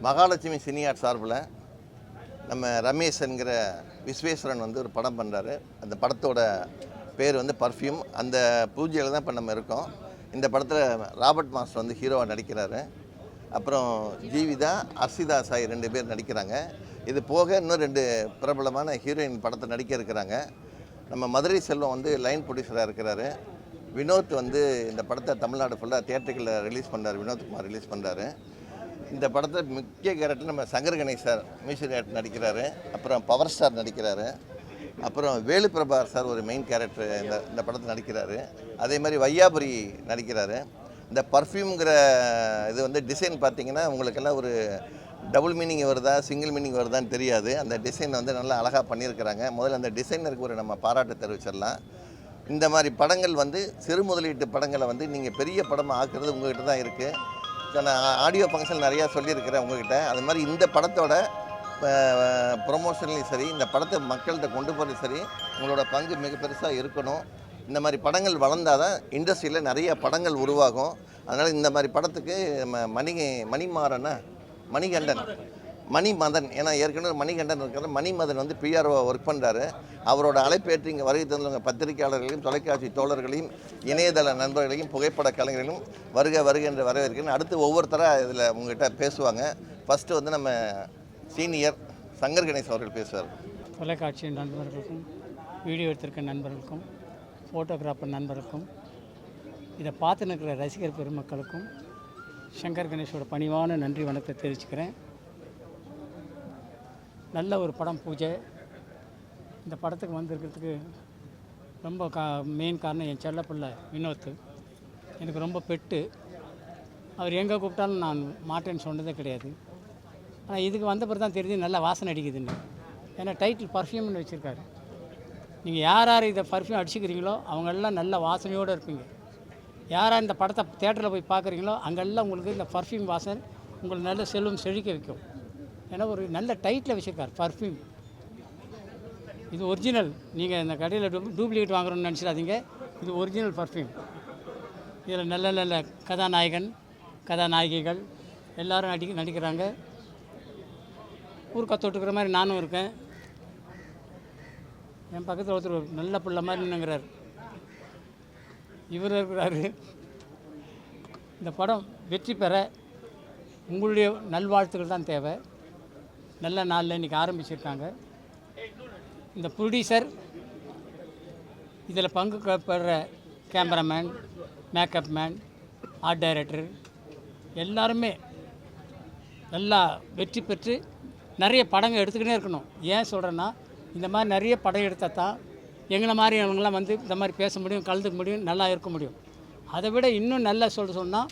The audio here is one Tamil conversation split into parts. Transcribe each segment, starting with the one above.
மகாலட்சுமி சினி ஆர்ட் சார்பில் நம்ம ரமேஷ் என்கிற விஸ்வேஸ்வரன் வந்து ஒரு படம் பண்ணுறாரு. அந்த படத்தோட பேர் வந்து பர்ஃப்யூம். அந்த பூஜையில் தான் இப்போ நம்ம இருக்கோம். இந்த படத்தில் ராபர்ட் மாஸ்டர் வந்து ஹீரோவாக நடிக்கிறாரு. அப்புறம் ஜீவிதா, அர்ஷிதா சாய் 2 பேர் நடிக்கிறாங்க. இது போக இன்னும் 2 பிரபலமான ஹீரோயின் படத்தை நடிக்க இருக்கிறாங்க. நம்ம மதுரை செல்வம் வந்து லைன் ப்ரொடியூசராக இருக்கிறாரு. வினோத் வந்து இந்த படத்தை தமிழ்நாடு ஃபுல்லாக தியேட்டருக்கில் ரிலீஸ் பண்ணுறாரு. வினோத்குமார் ரிலீஸ் பண்ணுறாரு. இந்த படத்தில் முக்கிய கேரக்டர் நம்ம Shankar Ganesh sir music director நடிக்கிறாரு. அப்புறம் பவர் ஸ்டார் நடிக்கிறாரு. அப்புறம் வேலு பிரபாகர் சார் ஒரு மெயின் கேரக்டர் இந்த படத்தில் நடிக்கிறாரு. அதே மாதிரி வையாபுரி நடிக்கிறாரு. இந்த பர்ஃப்யூம்ங்கிற இது வந்து டிசைன் பார்த்திங்கன்னா உங்களுக்கெல்லாம் ஒரு டபுள் மீனிங் வருதா சிங்கிள் மீனிங் வருதான்னு தெரியாது. அந்த டிசைன் வந்து நல்லா அழகாக பண்ணியிருக்கிறாங்க. முதல்ல அந்த டிசைனருக்கு ஒரு நம்ம பாராட்டு தெரிவிச்சிடலாம். இந்த மாதிரி படங்கள் வந்து சிறு முதலீட்டு படங்களை வந்து நீங்கள் பெரிய படமாக ஆக்குறது உங்கள்கிட்ட தான் இருக்குது. நான் ஆடியோ ஃபங்க்ஷன் நிறையா சொல்லியிருக்கிறேன் உங்கள்கிட்ட. அது மாதிரி இந்த படத்தோட ப்ரொமோஷன்லேயும் சரி, இந்த படத்தை மக்கள்கிட்ட கொண்டு போகிறது சரி, உங்களோட பங்கு மிக பெருசாக இருக்கணும். இந்த மாதிரி படங்கள் வளர்ந்தால் தான் இண்டஸ்ட்ரியில் நிறைய படங்கள் உருவாகும். அதனால் இந்த மாதிரி படத்துக்கு மணிமதன், ஏன்னா ஏற்கனவே மணிகண்டன் இருக்கிற மணிமதன் வந்து பிஆர்ஓ ஒர்க் பண்ணுறாரு. அவரோட அழைப்பேற்று இங்கே வருகை தந்தவங்க பத்திரிகையாளர்களையும் தொலைக்காட்சி தோழர்களையும் இணையதள நண்பர்களையும் புகைப்பட கலைஞர்களையும் வருக என்று வரவேற்கிறேன். அடுத்து ஒவ்வொருத்தராக இதில் உங்கள்கிட்ட பேசுவாங்க. ஃபஸ்ட்டு வந்து நம்ம சீனியர் சங்கர் கணேஷ் அவர்கள் பேசுவார். தொலைக்காட்சி நண்பர்களுக்கும், வீடியோ எடுத்திருக்க நண்பர்களுக்கும், ஃபோட்டோகிராஃபர் நண்பர்களுக்கும், இதை பார்த்து நிற்கிற ரசிகர் பெருமக்களுக்கும் சங்கர் கணேஷோட பணிவான நன்றி வணக்கத்தை தெரிவிச்சுக்கிறேன். நல்ல ஒரு படம் பூஜை. இந்த படத்துக்கு வந்திருக்கிறதுக்கு ரொம்ப மெயின் காரணம் என் செல்ல பிள்ளை வினோத். எனக்கு ரொம்ப பெட்டு. அவர் எங்கே கூப்பிட்டாலும் நான் மாட்டேன்னு சொன்னதே கிடையாது. ஆனால் இதுக்கு வந்த பிறகு தான் தெரியுது நல்லா வாசனை அடிக்குதுன்னு. ஏன்னா டைட்டில் பர்ஃப்யூம்னு வச்சுருக்காரு. நீங்கள் யார் இதை பர்ஃப்யூம் அடிச்சுக்கிறீங்களோ அவங்கெல்லாம் நல்ல வாசனையோடு இருப்பீங்க. யாரார் இந்த படத்தை தேட்டரில் போய் பார்க்குறீங்களோ அங்கெல்லாம் உங்களுக்கு இந்த பர்ஃப்யூம் வாசனை உங்களுக்கு நல்ல செல்வம் செழிக்க வைக்கும். ஏன்னா ஒரு நல்ல டைட்டில் வச்சுருக்கார் பர்ஃப்யூம். இது ஒரிஜினல். நீங்கள் இந்த கடையில் டூப்ளிகேட் வாங்குறோன்னு நினச்சிடாதீங்க. இது ஒரிஜினல் பர்ஃப்யூம். இதில் நல்ல நல்ல கதாநாயகிகள் எல்லோரும் நடிக்கிறாங்க. ஊர் கத்தோட்டுக்கிற மாதிரி நானும் இருக்கேன். என் பக்கத்தில் ஒருத்தர் நல்ல பிள்ளை மாதிரி நின்னுங்கிறார். இவர் இருக்கிறாரு. இந்த படம் வெற்றி பெற உங்களுடைய நல்வாழ்த்துக்கள் தான் தேவை. நல்ல நாளில் இன்றைக்கி ஆரம்பிச்சிருக்காங்க. இந்த ப்ரொடியூசர், இதில் பங்கு பெற cameraman, makeup man, art director எல்லாருமே நல்லா வெற்றி பெற்று நிறைய படங்கள் எடுத்துக்கிட்டே இருக்கணும். ஏன் சொல்கிறேன்னா, இந்த மாதிரி நிறைய படம் எடுத்தால் தான் எங்களை மாதிரி அவங்களாம் வந்து இந்த மாதிரி பேச முடியும், கலந்துக்க முடியும், நல்லா இருக்க முடியும். அதை விட இன்னும் நல்லா சொன்னால்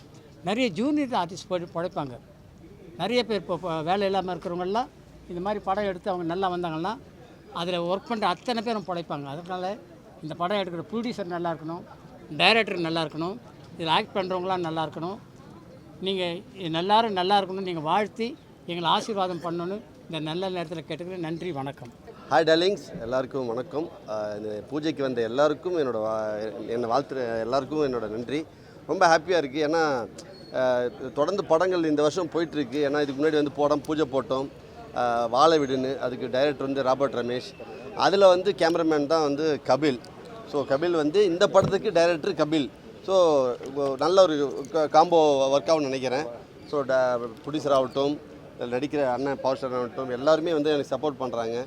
நிறைய ஜூனியர் ஆர்டிஸ்ட் படைப்பாங்க. நிறைய பேர் இப்போ வேலை இல்லாமல் இருக்கிறவங்கெல்லாம் இந்த மாதிரி படம் எடுத்து அவங்க நல்லா வந்தாங்கன்னா அதில் ஒர்க் பண்ணுற அத்தனை பேரும் படைப்பாங்க. அதனால் இந்த படம் எடுக்கிற ப்ரொடியூசர் நல்லா இருக்கணும், டைரக்டர் நல்லா இருக்கணும், இதில் ஆக்ட் பண்ணுறவங்களாம் நல்லா இருக்கணும். நீங்கள் எல்லோரும் நல்லா இருக்கணும். நீங்கள் வாழ்த்தி எங்களை ஆசீர்வாதம் பண்ணணுன்னு இந்த நல்ல நேரத்தில் கேட்டுக்கிறேன். நன்றி, வணக்கம். ஹாய் டார்லிங்ஸ், எல்லாருக்கும் வணக்கம். இந்த பூஜைக்கு வந்த எல்லாருக்கும் என்னை வாழ்த்துற எல்லாருக்கும் என்னோட நன்றி. ரொம்ப ஹாப்பியாக இருக்குது. ஏன்னா தொடர்ந்து படங்கள் இந்த வருஷம் போயிட்டுருக்கு. ஏன்னா இதுக்கு முன்னாடி வந்து பூஜை போட்டோம், வாழை விடுன்னு. அதுக்கு டைரக்டர் வந்து ராபர்ட் ரமேஷ். அதில் வந்து கேமராமேன் தான் வந்து கபில். ஸோ கபில் வந்து இந்த படத்துக்கு டைரக்டர் கபில். ஸோ நல்ல ஒரு காம்போ ஒர்க் ஆகும்னு நினைக்கிறேன். ஸோ ப்ரொடியூசர் ஆகட்டும், நடிக்கிற அண்ணன் பவர் ஸ்டார் ஆகட்டும், எல்லாருமே வந்து எனக்கு சப்போர்ட் பண்ணுறாங்க.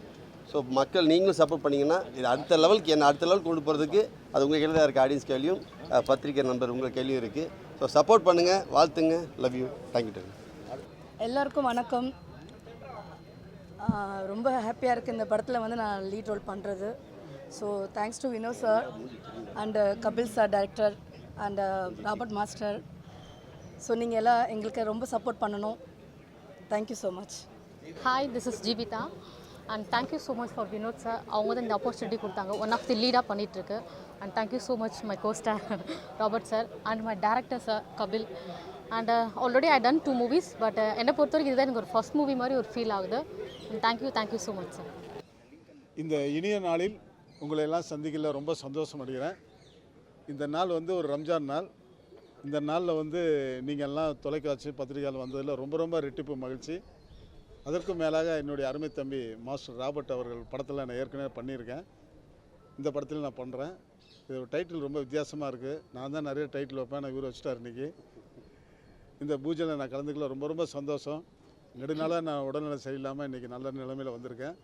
ஸோ மக்கள் நீங்களும் சப்போர்ட் பண்ணிங்கன்னா இது அடுத்த லெவலுக்கு கொண்டு போகிறதுக்கு அது உங்கள் கையில் தான் இருக்குது. ஆடியன்ஸ் கேள்வியும் பத்திரிகை நண்பர் உங்கள் கேள்வியும் இருக்குது. ஸோ சப்போர்ட் பண்ணுங்கள், வாழ்த்துங்க. Love you. தேங்க்யூ. எல்லாருக்கும் வணக்கம். ரொம்ப ஹாப்பியாக இருக்குது இந்த படத்தில் வந்து நான் லீட் ரோல் பண்ணுறது. So thanks to Vinod sir and Kapil sir director and Robert master. So நீங்கள் எல்லாம் எங்களுக்கு ரொம்ப சப்போர்ட் பண்ணணும். Thank you so much. Hi, this is Jeevitha and thank you so much for Vinod sir. அவங்க தான் இந்த ஆப்பர்ச்சுனிட்டி கொடுத்தாங்க. ஒன் ஆஃப் தி லீடாக பண்ணிகிட்ருக்கு. And thank you so much my costar Robert sir and my director sir Kapil. And already I done 2 movies. But என்னை பொறுத்த வரைக்கும் இதுதான் எனக்கு ஒரு ஃபர்ஸ்ட் மூவி மாதிரி ஒரு ஃபீல் ஆகுது. Thank you so much sir. இந்த இனிய நாளில் உங்களை எல்லாம் சந்திக்கல ரொம்ப சந்தோஷம் அடைகிறேன். இந்த நாள் வந்து ஒரு ரம்ஜான் நாள். இந்த நாளில் வந்து நீங்கள் எல்லாம் தொலைக்காட்சி பத்திரிகையால் வந்ததில் ரொம்ப ரொம்ப ரெட்டிப்பு மகிழ்ச்சி. அதற்கும் மேலாக என்னுடைய அருமை தம்பி மாஸ்டர் ராபர்ட் அவர்கள் படத்தில் நான் ஏற்கனவே பண்ணியிருக்கேன். இந்த படத்தில் நான் பண்ணுறேன். இது டைட்டில் ரொம்ப வித்தியாசமாக இருக்குது. நான் தான் நிறைய டைட்டில் வைப்பேன், நான் இவர் வச்சுட்டார் இன்றைக்கி. இந்த பூஜையில் நான் கலந்துக்கல, ரொம்ப ரொம்ப சந்தோஷம். நெடுநாளாக நான் உடல்நலம் சரியில்லாமல் இன்றைக்கி நல்ல நிலைமையில் வந்திருக்கேன்.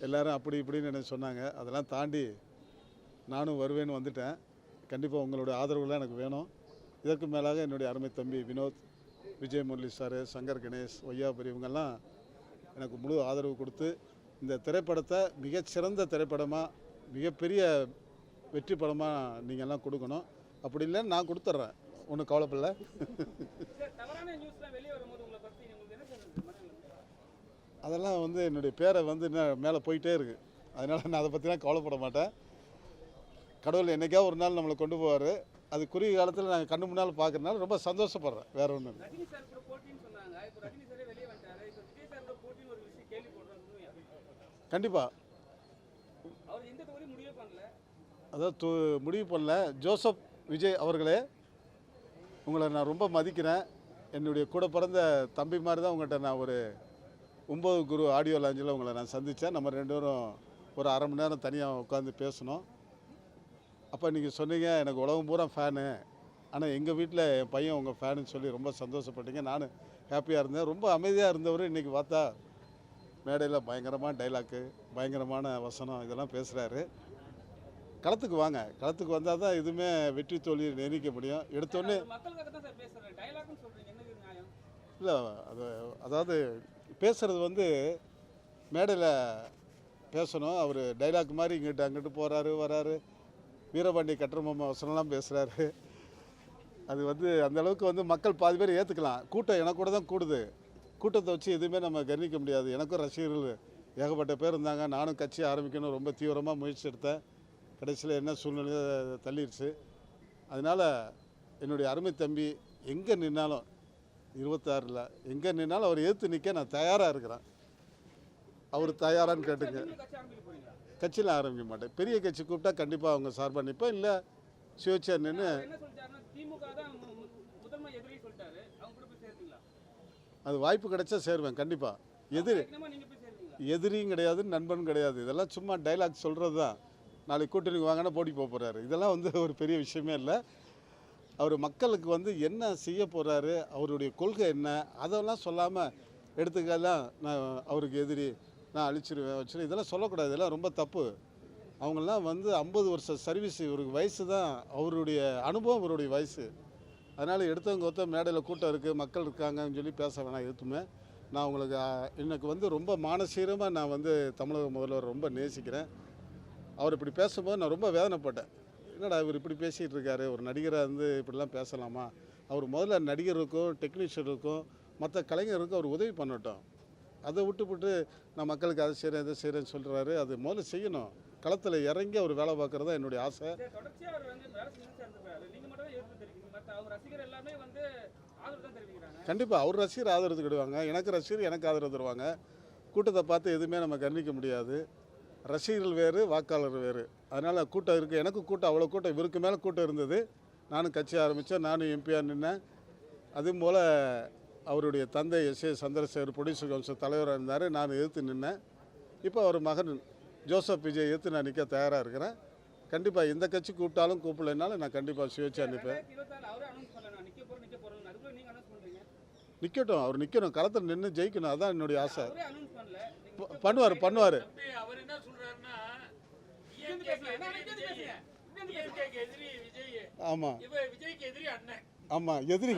எல்லோரும் அப்படி இப்படின்னு எனக்கு சொன்னாங்க. அதெல்லாம் தாண்டி நானும் வருவேன்னு வந்துட்டேன். கண்டிப்பாக உங்களுடைய ஆதரவுலாம் எனக்கு வேணும். இதற்கு மேலாக என்னுடைய அருமை தம்பி வினோத், விஜய் முரளி சார், சங்கர் கணேஷ், ஒய்யாபுரி இவங்கெல்லாம் எனக்கு முழு ஆதரவு கொடுத்து இந்த திரைப்படத்தை மிகச்சிறந்த திரைப்படமாக, மிகப்பெரிய வெற்றி படமாக நீங்கள்லாம் கொடுக்கணும். அப்படி இல்லைன்னு நான் கொடுத்துட்றேன், ஒன்றும் கவலைப்படல. அதெல்லாம் வந்து என்னுடைய பேரை வந்து இன்னும் மேலே போயிட்டே இருக்குது. அதனால் நான் அதை பற்றிலாம் கவலைப்பட மாட்டேன். கடவுள் என்றைக்கா ஒரு நாள் நம்மளை கொண்டு போவார். அது குறுகிய காலத்தில் நாங்கள் கண்ணு முன்னால் பார்க்குறதுனால ரொம்ப சந்தோஷப்படுறேன், வேற ஒன்றும் இல்லை. கண்டிப்பாக அதாவது முடிவு பண்ணல. ஜோசப் விஜய் அவர்களே, உங்களை நான் ரொம்ப மதிக்கிறேன். என்னுடைய கூட பிறந்த தம்பி மாதிரி தான் உங்கள்கிட்ட நான் ஒரு 9 குரு ஆடியோ லாஞ்சில் உங்களை நான் சந்தித்தேன். நம்ம 2 பேரும் ஒரு அரை மணி நேரம் தனியாக உட்காந்து பேசணும். அப்போ நீங்கள் சொன்னீங்க எனக்கு உலகம் பூரா ஃபேனு, ஆனால் எங்கள் வீட்டில் என் பையன் உங்கள் ஃபேனுன்னு சொல்லி ரொம்ப சந்தோஷப்பட்டீங்க. நானும் ஹாப்பியாக இருந்தேன். ரொம்ப அமைதியாக இருந்தவர் இன்றைக்கி பார்த்தா மேடையில் பயங்கரமான டைலாக்கு, பயங்கரமான வசனம் இதெல்லாம் பேசுகிறாரு. களத்துக்கு வாங்க, களத்துக்கு வந்தால் தான் எதுவுமே வெற்றி தோல்வியை நிர்ணயிக்க முடியும். எடுத்தோடனே இல்லை, அதாவது பேசுகிறது வந்து மேடையில் பேசணும். அவர் டைலாக் மாதிரி இங்கிட்டு அங்கிட்டு போகிறாரு வராரு, வீரபாண்டி கட்டரமாமா வசனம்லாம் பேசுகிறாரு. அது வந்து அந்தளவுக்கு வந்து மக்கள் பாதி பேர் ஏற்றுக்கலாம். கூட்டம் எனக்கு கூட தான் கூடுது. கூட்டத்தை வச்சு எதுவுமே நம்ம கவனிக்க முடியாது. எனக்கும் ரசிகர்கள் ஏகப்பட்ட பேர் இருந்தாங்க. நானும் கட்சி ஆரம்பிக்கணும் ரொம்ப தீவிரமாக முயற்சி எடுத்தேன். கடைசியில் என்ன சூழ்நிலையை தள்ளிடுச்சு. அதனால் என்னுடைய அருமை தம்பி எங்கே நின்னாலும் 26ல் எங்கே நின்னாலும் அவர் எதிர்த்து நிற்க நான் தயாராக இருக்கிறேன். அவர் தயாரான்னு கேட்டுங்க. கட்சியில் ஆரம்பிக்க மாட்டேன். பெரிய கட்சி கூப்பிட்டா கண்டிப்பாக அவங்க சார்பாக நிற்பேன். இல்லை சுயேட்சையாக நின்று அது வாய்ப்பு கிடைச்சா சேருவேன் கண்டிப்பாக. எதிரியும் கிடையாது, நண்பனும் கிடையாது. இதெல்லாம் சும்மா டைலாக் சொல்கிறது தான். நாளைக்கு கூட்டணிக்கு வாங்கினா போட்டி போக போகிறாரு. இதெல்லாம் வந்து ஒரு பெரிய விஷயமே இல்லை. அவர் மக்களுக்கு வந்து என்ன செய்ய போகிறாரு, அவருடைய கொள்கை என்ன, அதெல்லாம் சொல்லாமல் எடுத்துக்கலாம் நான் அவருக்கு எதிரி, நான் அழிச்சிருவேன் வச்சிருவேன், இதெல்லாம் சொல்லக்கூடாது. இதெல்லாம் ரொம்ப தப்பு. அவங்கெல்லாம் வந்து 50 வருஷம் சர்வீஸ், இவருக்கு வயசு தான், அவருடைய அனுபவம் இவருடைய வயசு. அதனால் எடுத்தவங்க ஒருத்த மேடையில் கூட்டம் இருக்குது, மக்கள் இருக்காங்கன்னு சொல்லி பேச வேணாம். எதுவுமே நான் உங்களுக்கு எனக்கு வந்து ரொம்ப மானசீகமாக நான் வந்து தமிழக முதல்வர் ரொம்ப நேசிக்கிறேன். அவர் இப்படி பேசும்போது நான் ரொம்ப வேதனைப்பட்டேன். என்னடா இவர் இப்படி பேசிகிட்டு இருக்காரு, ஒரு நடிகராக இருந்து இப்படிலாம் பேசலாமா? அவர் முதல்ல நடிகருக்கும் டெக்னீஷியனுக்கும் மற்ற கலைஞருக்கும் அவர் உதவி பண்ணட்டும். அதை விட்டுவிட்டு நான் மக்களுக்கு அதை செய்கிறேன் இதை செய்கிறேன்னு சொல்கிறாரு. அது முதல்ல செய்யணும். களத்தில் இறங்கி அவர் வேலை பார்க்குறது தான் என்னுடைய ஆசை. கண்டிப்பாக அவர் ரசிகர் ஆதரவு கிடைவாங்க, எனக்கு ரசிகர் எனக்கு ஆதரவு தருவாங்க. கூட்டத்தை பார்த்து எதுவுமே நம்ம கவனிக்க முடியாது. ரசிகர்கள் வேறு, வாக்காளர் வேறு. அதனால் கூட்டம் இருக்குது. எனக்கு கூட்டம் அவ்வளோ கூட்டம், இவருக்கு மேலே கூட்டம் இருந்தது. நானும் கட்சி ஆரம்பித்தேன், நானும் எம்பியாக நின்னேன். அதுவும் போல் அவருடைய தந்தை எஸ்.ஏ. சந்திரசேகர் ப்ரொடியூசர் கவுன்சில் தலைவராக இருந்தார், நான் எதிர்த்து நின்னேன். இப்போ அவர் மகன் ஜோசப் விஜய் எதிர்த்து நான் நிற்க தயாராக இருக்கிறேன். கண்டிப்பாக எந்த கட்சி கூப்பிட்டாலும் கூப்பிடலைனாலும் நான் கண்டிப்பாக சுயேட்சையாக நிற்பேன். நிற்கட்டும், அவர் நிற்கணும், களத்தில் நின்று ஜெயிக்கணும், அதுதான் என்னுடைய ஆசை. பண்ணுவார். ஆமாம் ஆமாம், எதிரி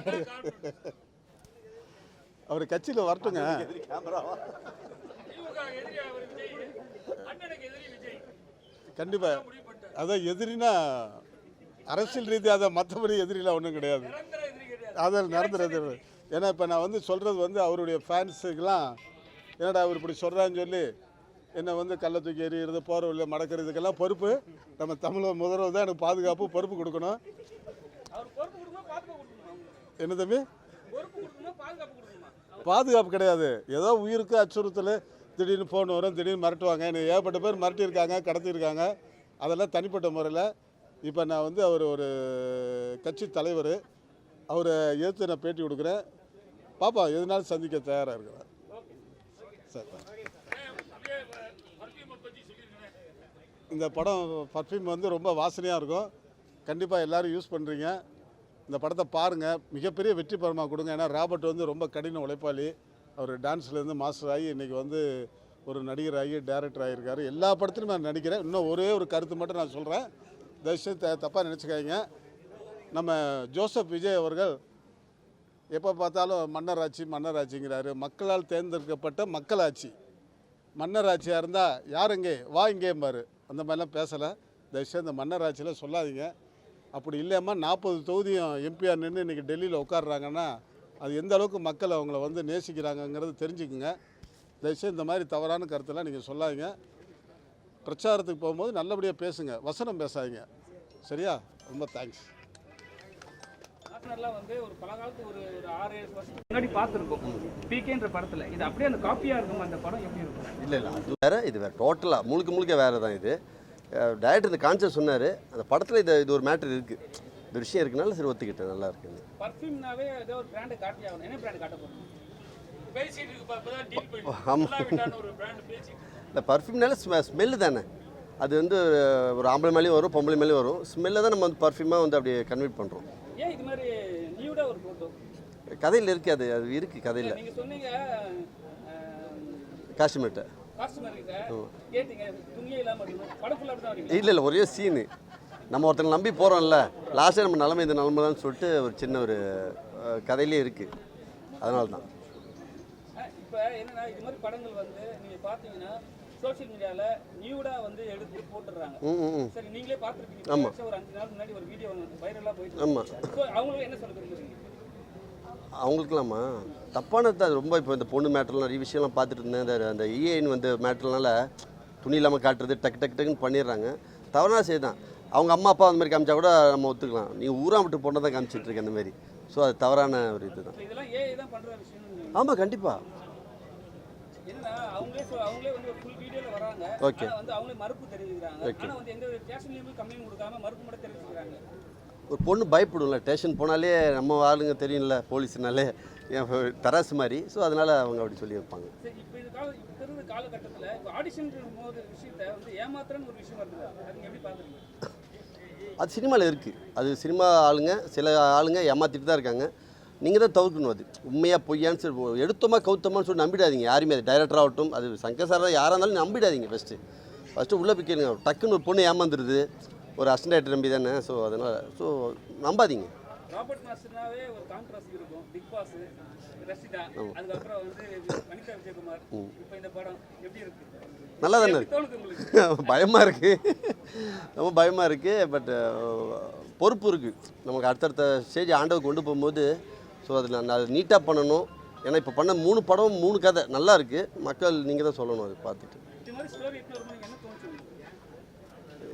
அவர் கட்சியில் வரட்டுங்க. கண்டிப்பாக அதான் எதிரினா அரசியல் ரீதியாக அதை, மற்றபடி எதிரிலாம் ஒன்றும் கிடையாது. அதில் நடந்துறது. ஏன்னா இப்போ நான் வந்து சொல்கிறது வந்து அவருடைய ஃபேன்ஸுக்கெல்லாம் என்னடா அவர் இப்படி சொல்கிறான்னு சொல்லி என்னை வந்து கள்ள தூக்கி எறிகிறது, போகிற வழியை மடக்கிறதுக்கெல்லாம் பொறுப்பு நம்ம தமிழக முதல்வர் தான் எனக்கு பாதுகாப்பு பொறுப்பு கொடுக்கணும். என்ன தம்பி? பாதுகாப்பு கிடையாது. ஏதோ உயிருக்கு அச்சுறுத்தல், திடீர்னு ஃபோன் வரும், திடீர்னு மிரட்டுவாங்க. எனக்கு ஏகப்பட்ட பேர் மிரட்டியிருக்காங்க, கடத்தியிருக்காங்க. அதெல்லாம் தனிப்பட்ட முறையில். இப்போ நான் வந்து அவர் ஒரு கட்சி தலைவர், அவரை எதிர்த்து நான் பேட்டி கொடுக்குறேன். பாப்பா எதுனாலும் சந்திக்க தயாராக இருக்கிறேன். சார் இந்த படம் பர்ஃப்யூம் வந்து ரொம்ப வாசனையாக இருக்கும். கண்டிப்பாக எல்லோரும் யூஸ் பண்ணுறீங்க. இந்த படத்தை பாருங்கள், மிகப்பெரிய வெற்றி படமாக கொடுங்க. ஏன்னா ராபர்ட் வந்து ரொம்ப கடின உழைப்பாளி. அவர் டான்ஸ்லேருந்து மாஸ்டர் ஆகி இன்றைக்கி வந்து ஒரு நடிகர் ஆகி டைரக்டர் ஆகியிருக்காரு. எல்லா படத்துலையும் நான் நடிக்கிறேன். இன்னும் ஒரே ஒரு கருத்து மட்டும் நான் சொல்கிறேன், தயவுசெய்து தப்பாக நினச்சிக்காதீங்க. நம்ம ஜோசப் விஜய் அவர்கள் எப்போ பார்த்தாலும் மன்னராட்சிங்கிறாரு. மக்களால் தேர்ந்தெடுக்கப்பட்ட மக்களாட்சி. மன்னராட்சியாக இருந்தால் யார் இங்கே வா இங்கேம்பார். அந்த மாதிரிலாம் பேசலை. தயவுசெய்து இந்த மன்னராட்சியில் சொல்லாதீங்க. அப்படி இல்லையம்மா 40 தொகுதியும் எம்பிஆர் நின்று இன்றைக்கி டெல்லியில் உட்காடுறாங்கன்னா அது எந்த அளவுக்கு மக்கள் அவங்கள வந்து நேசிக்கிறாங்கங்கிறது தெரிஞ்சுக்குங்க. தயவுசெய்து இந்த மாதிரி தவறான கருத்தெல்லாம் நீங்கள் சொல்லாதீங்க. பிரச்சாரத்துக்கு போகும்போது நல்லபடியாக பேசுங்க, வசனம் பேசாதீங்க. சரியா? ரொம்ப தேங்க்ஸ். பார்ட்னர்லாம் வந்து ஒரு பலகாலத்து ஒரு 6-7 வருஷத்துக்கு முன்னாடி பார்த்துருக்கோம் பிகேன்ற படத்தில். இது அப்படியே அந்த காப்பியாக இருக்கும். அந்த படம் எப்படி இருக்கும்? இல்லை அது வேறு, இது வேறு, டோட்டலாக முழுக்க வேறு தான். இது டைரக்டர் இந்த கான்செப்ட் சொன்னார். அந்த படத்தில் இது ஒரு மேட்ரு இருக்குது, இந்த விஷயம் இருக்குனால சரி ஒத்துக்கிட்டேன், நல்லா இருக்குன்னு. பர்ஃப்யூம்னாவே ஏதோ ஒரு பிராண்டை காட்டி ஆகணும். என்ன பிராண்ட் காட்ட போகிறோம்? ஆமாம், இந்த பர்ஃப்யூம்னால ஸ்மெல்லு தானே. அது வந்து ஒரு ஆம்பளை மேலேயும் வரும், பொம்பளை மேலேயும் வரும். ஸ்மெல்லை தான் நம்ம வந்து பர்ஃப்யூமாக வந்து அப்படியே கன்வெர்ட் பண்ணுறோம். ஏன் இது மாதிரி நியூடா ஒரு ஃபோட்டோ கதையில் இருக்குது, அது இருக்குது கதையில். நீங்கள் சொன்னீங்க காஷ்மீர்கிட்ட காஸ்டமர்கிட்ட கேட்டீங்க துணியே இல்லாமல் படம் ஃபுல்லாக அப்படி தான் வரீங்க? இல்லை ஒரே சீனு. நம்ம ஒருத்தனை நம்பி போகிறோம்ல, லாஸ்ட்டாக நம்ம நிலமை இந்த நிலமை தான் சொல்லிட்டு ஒரு சின்ன ஒரு கதையிலே இருக்குது. அதனால தான் இப்போ என்னன்னா இது மாதிரி படங்கள் வந்து நீங்கள் பார்த்தீங்கன்னா சோஷியல் மீடியாவில் நியூடாக வந்து எடுத்து போட்டுடுறாங்க. சரி, நீங்களே பார்த்துருப்பீங்க. ஆமாம், ஒரு 5 நாள் முன்னாடி ஒரு வீடியோ வைரலாக போயிட்டு. ஆமாம். ஸோ அவங்களுக்கு என்ன சொல்ல விரும்புறீங்க? அவங்களுக்குலாமா தப்பானது அது ரொம்ப. இப்போ இந்த பொண்ணு மேட்டர்லாம் நிறைய விஷயம்லாம் பார்த்துட்டு இருந்தேன். அந்த இஏன்னு வந்து மேட்டர்னால துணி இல்லாமல் காட்டுறது டக்குன்னு பண்ணிடுறாங்க. தவறான செய்தி தான். அவங்க அம்மா அப்பா அந்த மாதிரி காமிச்சா கூட நம்ம ஒத்துக்கலாம். நீங்கள் ஊரா விட்டு பொண்ணை தான் காமிச்சிட்டு இருக்கேன் அந்த மாதிரி. ஸோ அது தவறான ஒரு இது தான். இதெல்லாம் ஏஐ தான் பண்ணுற விஷயம். ஆமாம், கண்டிப்பாக. என்னன்னா அவங்களே வந்து ஒரு ஃபுல் வீடியோவில் வராங்க. ஓகே, வந்து அவங்களே மறுப்பு தெரிவிக்கிறாங்க. ஆனால் வந்து எந்த ஸ்டேஷன்லேயுமே கம்ப்ளைண்ட் கொடுக்காம மறுப்பு மட்டும் தெரிவிக்கிறாங்க. ஒரு பொண்ணு பயப்படும்ல, ஸ்டேஷன் போனாலே நம்ம ஆளுங்க தெரியும்ல, போலீஸ்னாலே என் தராசு மாதிரி. ஸோ அதனால் அவங்க அப்படி சொல்லி வைப்பாங்க. சரி, இப்போ இப்போ இருக்கிற காலகட்டத்தில் இப்போ ஆடிஷன் போது விஷயத்தை வந்து ஏமாத்துறன்னு ஒரு விஷயம் வருது. அது நீங்கள் எப்படி பார்க்குறீங்க? அது சினிமாவில் இருக்குது. அது சினிமா ஆளுங்க சில ஆளுங்க ஏமாற்றிட்டு தான் இருக்காங்க. நீங்கள் தான் தவிர்க்கணும். அது உண்மையாக பொய்யான்னு சொல்லி எடுத்தோமா கவுத்தோமான்னு சொல்லி நம்பிடாதீங்க யாருமே. அது டைரக்டர் ஆகட்டும், அது சங்கர் சார் யாராக இருந்தாலும் நம்பிடாதீங்க. ஃபஸ்ட்டு உள்ளே போய் கேளுங்க. டக்குன்னு ஒரு பொண்ணு ஏமாந்துருது, ஒரு அசிஸ்டன்ட் டைரக்டர் நம்பி தானே. ஸோ அதனால் நம்பாதீங்க. ராபர்ட் மாஸ்டர்னாவே ஒரு கான்ட்ராஸ்ட் இருக்கும். பிக் பாஸ், ரசிதா, அதுக்கப்புறம் வந்து வனிதா விஜயகுமார். இப்போ இந்த படம் எப்படி இருக்கு? நல்லா தானே இருக்குது. பயமாக இருக்குது, ரொம்ப பயமாக இருக்குது. பட் பொறுப்பு இருக்குது நமக்கு. அடுத்தடுத்த ஸ்டேஜ் ஆண்டவர் கொண்டு போகும்போது ஸோ அதில் நான் நீட்டாக பண்ணணும். ஏன்னா இப்போ பண்ண 3 படம் 3 கதை நல்லா இருக்குது. மக்கள் நீங்கள் தான் சொல்லணும் அது பார்த்துட்டு. இது மாதிரி ஸ்டோரி என்ன தோணுச்சு?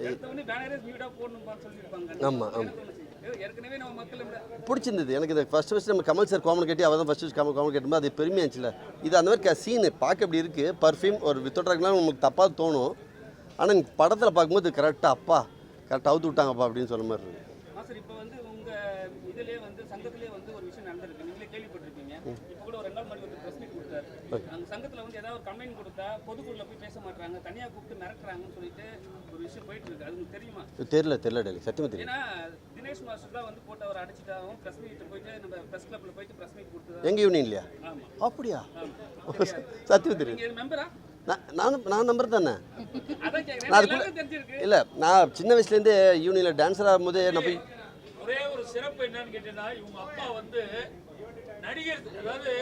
எடுத்தவொடனே பேனரே நியூடா போடணும்னு சொல்லியிருப்பாங்க. ஆமாம், ஏற்கனவே நம்ம மக்கள் பிடிச்சிருந்தது எனக்கு. இது ஃபஸ்ட்டு நம்ம கமல் சார் காமெடி கட்டி அவர் தான் ஃபஸ்ட்டு காமெடி கட்டும்போது அது பெருமையாக இருந்துச்சுல. இது அந்த மாதிரி சீனு பார்க்க இப்படி இருக்குது. பர்ஃப்யூம் ஒரு வித்தோட்ராக்லாம் உங்களுக்கு தப்பாக தோணும். ஆனால் படத்தில் பார்க்கும்போது கரெக்டாக அவுத்து விட்டாங்கப்பா அப்படின்னு சொன்ன மாதிரி இருக்குது. சார், இப்போ வந்து உங்கள் இதிலே வந்து சங்கத்திலே வந்து ஒரு விஷயம் நடந்திருக்கு. நீங்களே கேள்விப்பட்டிருப்பீங்க. இப்போ கூட ஒரு 2 நாள் முன்னாடி ஒரு ப்ரெஸ் மீட் கொடுத்தாரு. அந்த சங்கத்தில் வந்து ஏதாவது ஒரு கம்ப்ளைண்ட் கொடுத்தா பொதுக்குழுல போய் பேச மாட்டாங்க, தனியாக கூப்பிட்டு மிரட்டுறாங்கன்னு சொல்லிட்டு ஒரு விஷயம் போயிட்டு இருக்கு. அது உங்களுக்கு தெரியுமா? தெரியல டெல்லி சத்தியமாக தெரியல. ஏன்னா தினேஷ் மாஸ்டர் தான் வந்து போட்டு அவர் அடிச்சுட்டாவும் ப்ரெஸ் மீட் போயிட்டு நம்ம ப்ரெஸ் கிளப்பில் போயிட்டு ப்ரெஸ் மீட் கொடுத்து எங்கள் யூனியன் இல்லையா? அப்படியா? சத்தியம் தெரியும். நீங்கள் மெம்பரா? நான் நம்பர் தானே. அதான் நான் அதுக்குள்ள தெரிஞ்சிருக்கு. இல்லை, நான் சின்ன வயசுலேருந்தே யூனியனில் டான்ஸர் ஆகும்போது நான் போய் ஒரே ஒரு சிறப்பு என்னன்னு கேட்டீங்கன்னா, இவங்க அப்பா வந்து நடிகர், அதாவது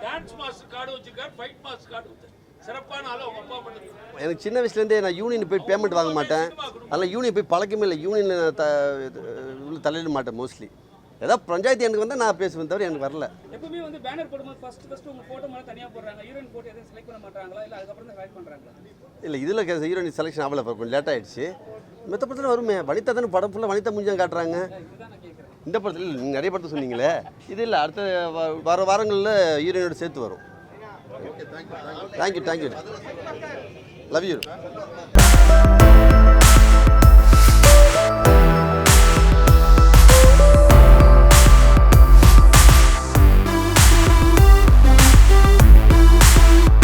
டான்ஸ் மாஸ்டர் கார்டு வச்சிருக்காரு, ஃபைட் மாஸ்டர் கார்டு வச்சிருக்காரு. சிறப்பான ஆள் அவங்க அப்பா பண்ணுது. எனக்கு சின்ன வயசுலேருந்தே நான் யூனியன் போய் பேமெண்ட் வாங்க மாட்டேன். அதனால் யூனியன் போய் பழக்கமே இல்லை. யூனியன் தலையிட மாட்டேன் மோஸ்ட்லி. ஏதாவது பஞ்சாயத்து எனக்கு வந்து நான் பேசுவேன், தவிர எனக்கு வரல. எப்பவுமே வந்து பேனர் போடும்போது ஃபர்ஸ்ட் உங்க போட்டோ மேலே தனியாக போடுறாங்க. ஹீரோயின் போட்டோ எதுவும் செலக்ட் பண்ண மாட்டாங்களா, இல்லை அதுக்கப்புறம் தான் செலக்ட் பண்ணுறாங்களா? இல்லை, இதில் ஹீரோயின் செலெக்ஷன் ஆகலை, கொஞ்சம் லேட் ஆகிடுச்சு. மற்ற படத்தில் வருமே. வனிதா தானே படம் ஃபுல்லாக வனிதா முடிஞ்சாங்க காட்டுறாங்க. இந்த படத்தில் இல்லை, நீங்கள் நிறைய படத்தை சொன்னீங்களே. இது இல்லை, அடுத்த வர வாரங்களில் ஹீரோயினோட சேர்த்து வரும். தேங்க்யூ. Love you.